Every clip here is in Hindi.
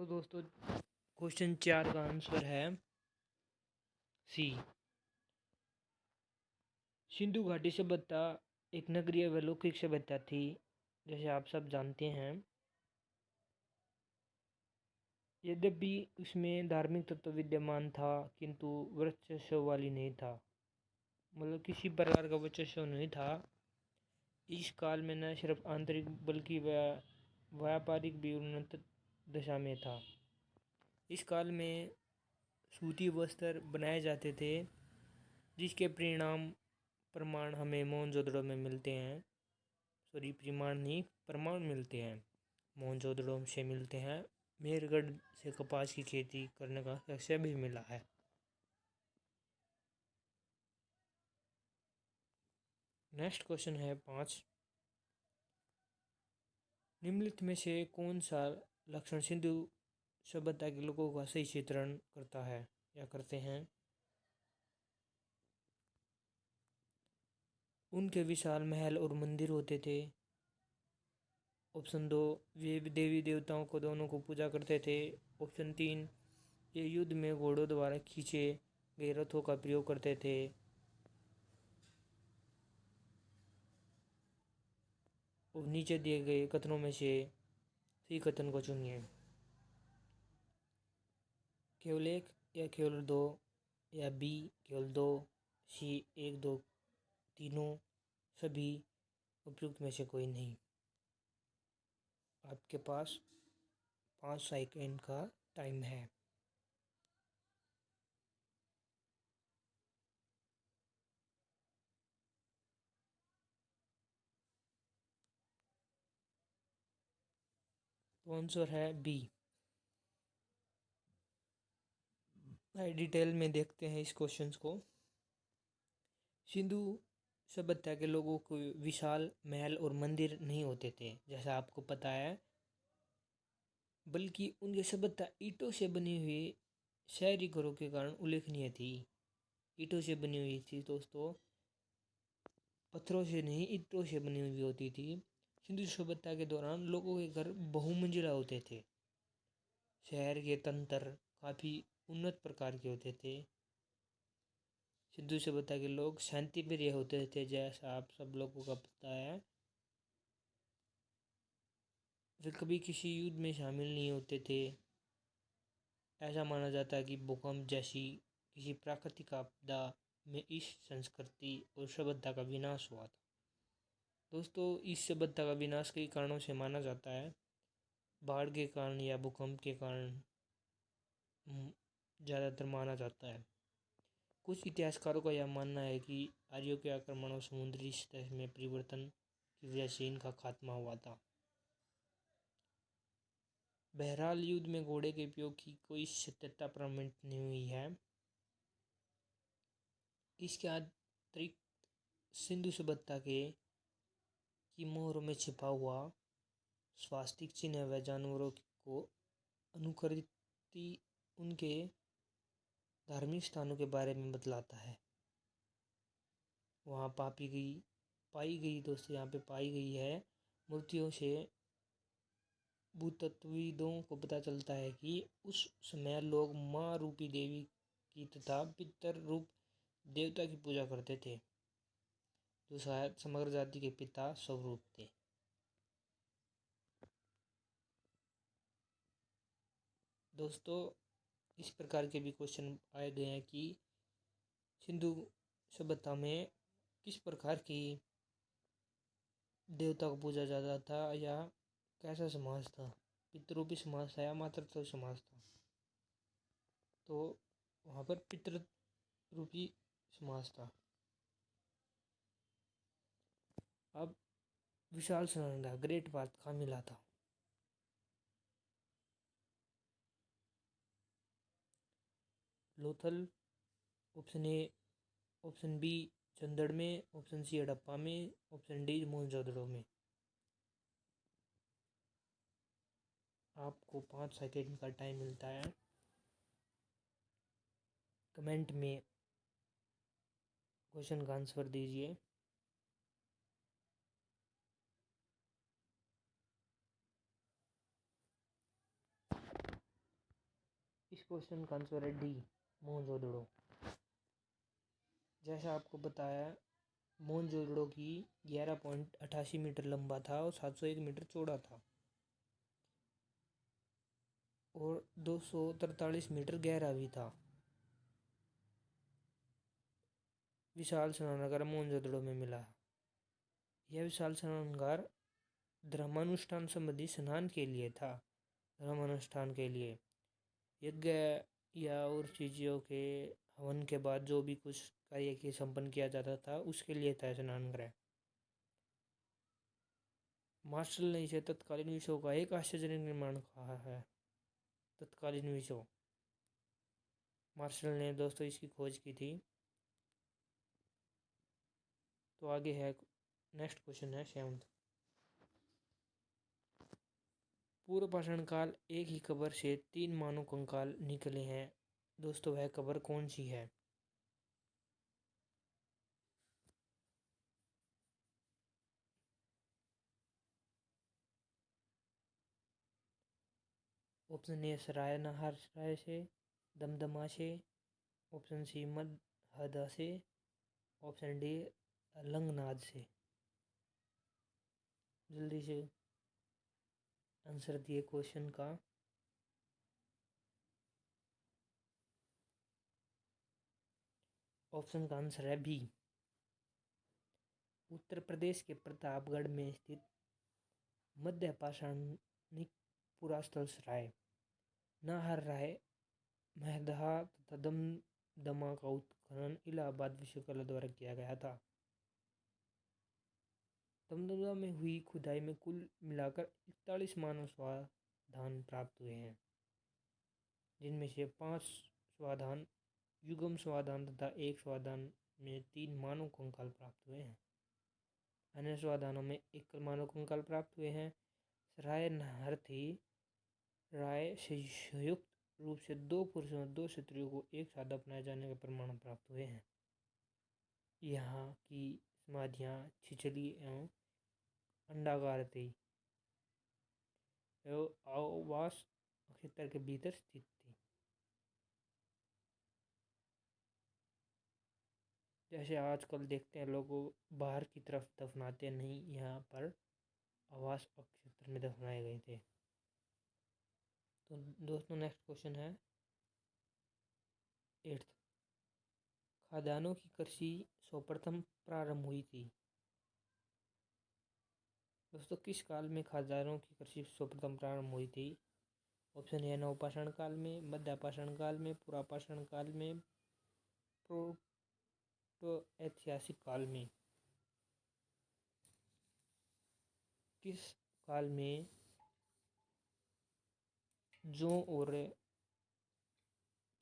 तो दोस्तों क्वेश्चन 4 का आंसर है सी। सिंधु घाटी सभ्यता एक नगरीय व लौकिक सभ्यता थी, जैसे आप सब जानते हैं। यद्यपि उसमें धार्मिक तत्व विद्यमान था, किंतु वर्चस्व वाली नहीं था, मतलब किसी प्रकार का वर्चस्व नहीं था। इस काल में न सिर्फ आंतरिक बल्कि व्यापारिक भी उन्नत दशा में था। इस काल में सूती वस्त्र बनाए जाते थे, जिसके प्रमाण हमें मोहनजोदड़ो में मिलते हैं। प्रमाण नहीं, प्रमाण मिलते हैं, मोहनजोदड़ो से मिलते हैं। मेहरगढ़ से कपास की खेती करने का लक्ष्य भी मिला है। नेक्स्ट क्वेश्चन है 5। निम्नलिखित में से कौन सा लक्षण सिंधु सभ्यता के लोगों का सही चित्रण करता है या करते हैं? उनके विशाल महल और मंदिर होते थे। ऑप्शन 2, वे देवी देवताओं को दोनों को पूजा करते थे। ऑप्शन 3, ये युद्ध में घोड़ों द्वारा खींचे गए रथों का प्रयोग करते थे। और नीचे दिए गए कथनों में से सही कथन को चुनिए। केवल एक या केवल 2 या बी केवल 2, सी 1 2 तीनों, सभी, उपयुक्त में से कोई नहीं। आपके पास 5 सेकंड का टाइम है। तो आंसर है बी। डिटेल में देखते हैं इस क्वेश्चन को। सिंधु सभ्यता के लोगों को विशाल महल और मंदिर नहीं होते थे, जैसा आपको पता है, बल्कि उनकी सभ्यता ईंटों से बनी हुई शहरी घरों के कारण उल्लेखनीय थी। ईंटों से बनी हुई थी दोस्तों, पत्थरों से नहीं, ईंटों से बनी हुई होती थी। सिंधु सभ्यता के दौरान लोगों के घर बहुमंजिला होते थे। शहर के तंत्र काफ़ी उन्नत प्रकार के होते थे। सिंधु सभ्यता के लोग शांति प्रिय होते थे, जैसा आप सब लोगों का पता है। वे कभी किसी युद्ध में शामिल नहीं होते थे। ऐसा माना जाता है कि भूकंप जैसी किसी प्राकृतिक आपदा में इस संस्कृति और सभ्यता का विनाश हुआ था। दोस्तों, इस सभ्यता का विनाश कई कारणों से माना जाता है। बाढ़ के कारण या भूकंप के कारण ज़्यादातर माना जाता है। कुछ इतिहासकारों का यह मानना है कि आर्यों के आक्रमण और समुद्री सतह में परिवर्तन की वजह से इनका खात्मा हुआ था। बहरहाल, युद्ध में घोड़े के उपयोग की कोई सत्यता प्रमाणित नहीं हुई है। इसके अतिरिक्त सिंधु सभ्यता के की मोहरों में छिपा हुआ स्वास्तिक चिन्ह व जानवरों को अनुकृति उनके धार्मिक स्थानों के बारे में बतलाता है। वहाँ पाई गई दोस्तों, यहाँ पे पाई गई है मूर्तियों से भूतत्वविदों को पता चलता है कि उस समय लोग माँ रूपी देवी की तथा पितर रूप देवता की पूजा करते थे, जो शायद समग्र जाति के पिता स्वरूप थे। दोस्तों, इस प्रकार के भी क्वेश्चन आए गए हैं कि सिंधु सभ्यता में किस प्रकार की देवता को पूजा जाता था या कैसा समाज था, पितृरूपी समाज था या मातृत्व समाज था। तो वहाँ पर पितृरूपी समाज था। अब विशाल सुनंदा ग्रेट बात का मिला था। Lothal, option A, option B चंदड़ में, ऑप्शन सी हड़प्पा में, ऑप्शन डी मोहनजोदड़ो में। आपको 5 सेकेंड का टाइम मिलता है। कमेंट में क्वेश्चन का आंसर दीजिए। क्वेश्चन का आंसर है डी, मोहनजोदड़ो। जैसा आपको बताया, मोहनजोदड़ो की 11.88 मीटर लंबा था और 701 मीटर चौड़ा था और 243 मीटर गहरा भी था। विशाल स्नानागार मोहनजोदड़ो में मिला है। यह विशाल स्नानागार धर्मानुष्ठान संबंधी स्नान के लिए था। धर्मानुष्ठान के लिए यज्ञ या और चीज़ों के हवन के बाद जो भी कुछ कार्य के संपन्न किया जाता था उसके लिए था स्नान गृह। मार्शल ने इसे तत्कालीन विश्व का एक आश्चर्यजनक निर्माण कहा है। तत्कालीन विश्व, मार्शल ने दोस्तों इसकी खोज की थी। तो आगे है नेक्स्ट क्वेश्चन है 7th। पूर्व पाषाण काल एक ही कब्र से 3 मानव कंकाल निकले हैं। दोस्तों वह कब्र कौन सी है? ऑप्शन ए सराय नाहर सराय से, दमदमा से, ऑप्शन सी मदहदा से, ऑप्शन डी लंगनाद से। जल्दी से आंसर दिए क्वेश्चन का। ऑप्शन का आंसर है बी, उत्तर प्रदेश के प्रतापगढ़ में स्थित मध्य पाषाणिक पुरास्थल सराय नाहर राय महदहा तथा दमदमा का उत्खनन इलाहाबाद विश्वविद्यालय द्वारा किया गया था। दमदमा में हुई खुदाई में कुल मिलाकर 41 मानव स्वाधान प्राप्त हुए हैं, जिनमें से 5 स्वाधान युग्म स्वाधान तथा 1 स्वाधान में 3 मानव कंकाल प्राप्त हुए हैं। अन्य स्वाधानों में एकल मानव कंकाल प्राप्त हुए हैं। सराय नाहरथी राय से संयुक्त रूप से 2 पुरुषों और 2 स्त्रियों को एक साथ अपनाए जाने के प्रमाण प्राप्त हुए हैं। यहाँ की समाधियाँ छिछली एवं अंडाकार थी एवं आवास क्षेत्र के भीतर स्थित थी। जैसे आजकल देखते हैं लोग बाहर की तरफ दफनाते नहीं, यहाँ पर आवास क्षेत्र में दफनाए गए थे। तो दोस्तों नेक्स्ट क्वेश्चन है 8th। खाद्यान्नों की कृषि सर्वप्रथम प्रारंभ हुई थी। दोस्तों किस काल में खाद्यान्नों की कृषि सर्वप्रथम प्रारंभ हुई थी? ऑप्शन ए नवपाषाण काल में, मध्यपाषाण काल में, पुरापाषाण काल में, प्रोटो ऐतिहासिक काल में। किस काल में जौ और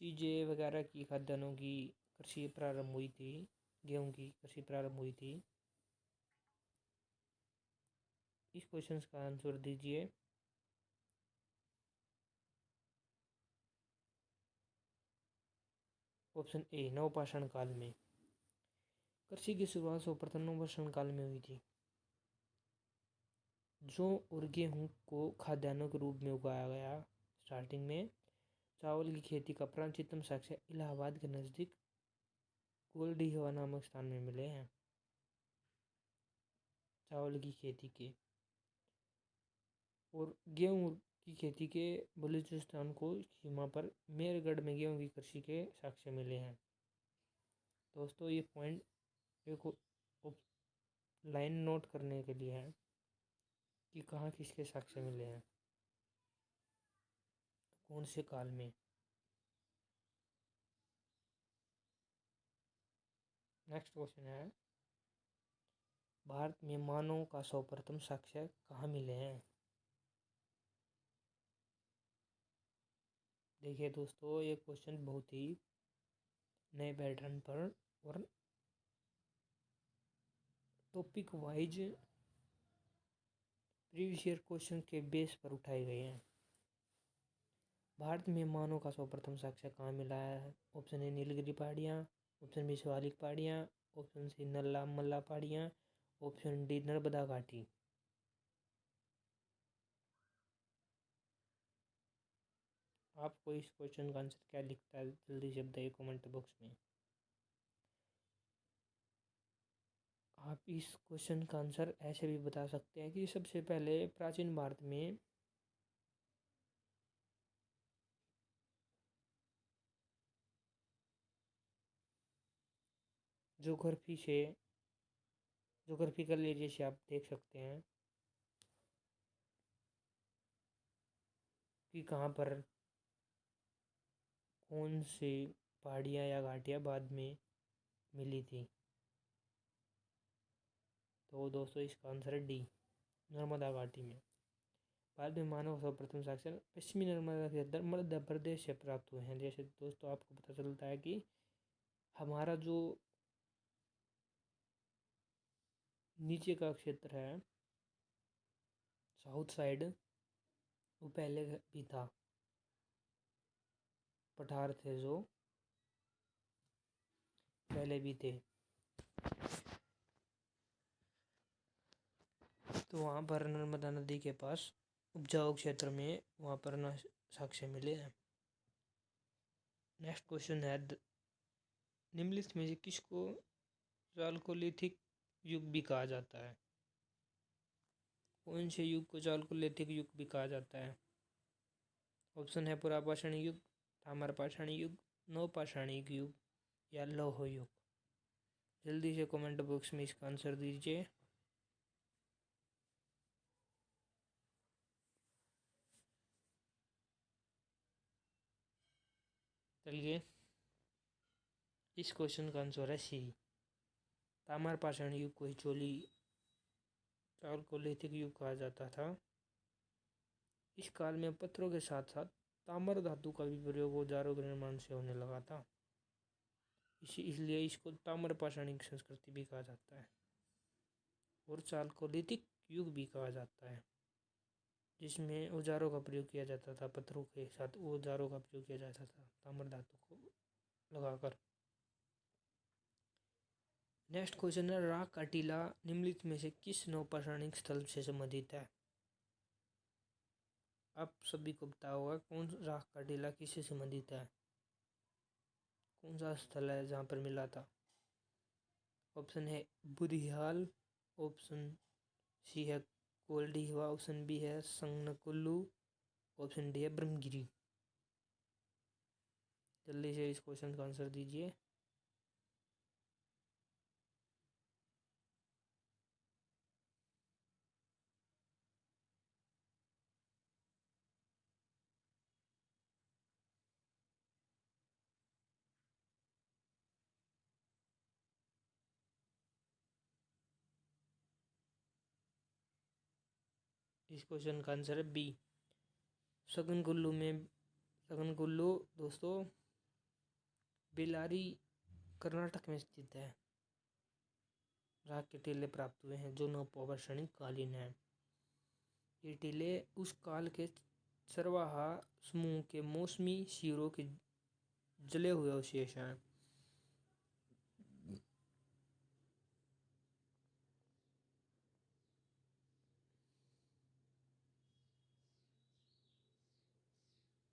चीज़ें वगैरह की खाद्यान्नों की कृषि प्रारंभ हुई थी, गेहूं की कृषि प्रारंभ हुई थी? इस क्वेश्चन का आंसर दीजिए। ऑप्शन ए नवपाषाण काल में। कृषि की शुरुआत सर्वप्रथम नवपाषाण काल में हुई थी। जौ और गेहूं को खाद्यान्नों के रूप में उगाया गया। स्टार्टिंग में चावल की खेती का प्राचीनतम साक्ष्य इलाहाबाद के नज़दीक गोलडीहवा नामक स्थान में मिले हैं। चावल की खेती के और गेहूं की खेती के बलूचिस्तान को सीमा पर मेरगढ़ में गेहूं की कृषि के साक्ष्य मिले हैं। दोस्तों ये पॉइंट एक लाइन नोट करने के लिए है कि कहाँ किसके साक्ष्य मिले हैं, कौन से काल में। नेक्स्ट क्वेश्चन है भारत में मानव का सर्वप्रथम साक्ष्य कहाँ मिले हैं? देखिए दोस्तों ये क्वेश्चन बहुत ही नए पैटर्न पर और topic wise previous year question के बेस पर उठाए गए हैं। भारत में मानव का सर्वप्रथम साक्ष्य कहाँ मिला है? ऑप्शन ए नीलगिरी पहाड़ियाँ, ऑप्शन बी शिवालिक पहाड़ियाँ, ऑप्शन सी नल्ला मल्ला पहाड़ियाँ, ऑप्शन डी नर्मदा घाटी। आपको इस क्वेश्चन का आंसर क्या लिखता है, जल्दी से बताइए कमेंट बॉक्स में। आप इस क्वेश्चन का आंसर ऐसे भी बता सकते हैं कि सबसे पहले प्राचीन भारत में जोग्राफी कर लीजिए से आप देख सकते हैं कि कहाँ पर कौन सी पहाड़ियाँ या घाटियाँ बाद में मिली थी। तो दोस्तों इसका आंसर है डी, नर्मदा घाटी में। बाद में मानव सर्वप्रथम साक्षर पश्चिमी नर्मदा के अंदर मध्य प्रदेश से प्राप्त हुए हैं। जैसे दोस्तों आपको पता चलता है कि हमारा जो नीचे का क्षेत्र है साउथ साइड, वो पहले भी था, पठार थे जो पहले भी थे। तो वहाँ पर नर्मदा नदी के पास उपजाऊ क्षेत्र में वहाँ पर न साक्ष्य मिले हैं। नेक्स्ट क्वेश्चन है निम्नलिखित में से किसको चालकोलिथिक युग भी कहा जाता है। कौन से युग को चालकोलिथिक युग भी कहा जाता है। ऑप्शन है पुरापाषाण युग, ताम्रपाषाण युग, नवपाषाणिक युग या लौह युग। जल्दी से कमेंट बॉक्स में इसका आंसर दीजिए। चलिए इस क्वेश्चन का आंसर है सी, ताम्रपाषाण युग को ही चालकोलिथिक युग कहा जाता था। इस काल में पत्थरों के साथ साथ ताम्र धातु का भी प्रयोग औजारों के निर्माण से होने लगा था। इसलिए इसको ताम्रपाषाणिक संस्कृति भी कहा जाता है और चालकोलिथिक युग भी कहा जाता है, जिसमें औजारों का प्रयोग किया जाता था। पत्थरों के साथ औजारों का प्रयोग किया जाता था ताम्र धातु को लगाकर। नेक्स्ट क्वेश्चन है राक का टीला निम्नलिखित में से किस नवपाषाणिक स्थल से संबंधित है। आप सभी को पता होगा कौन राक का टीला किससे संबंधित है, कौन सा स्थल है जहाँ पर मिला था। ऑप्शन है बुधियाल, ऑप्शन सी है कोल्डीहवा, ऑप्शन बी है संगनकुल्लू, ऑप्शन डी है ब्रह्मगिरी। जल्दी से इस क्वेश्चन का आंसर दीजिए। इस क्वेश्चन का आंसर है बी, सगनकुल्लू दोस्तों बेलारी कर्नाटक में स्थित है। राख के टीले प्राप्त हुए हैं जो नवपाषाणिक कालीन है। ये टीले उस काल के चरवाहा समूह के मौसमी शिविरों के जले हुए अवशेष हैं।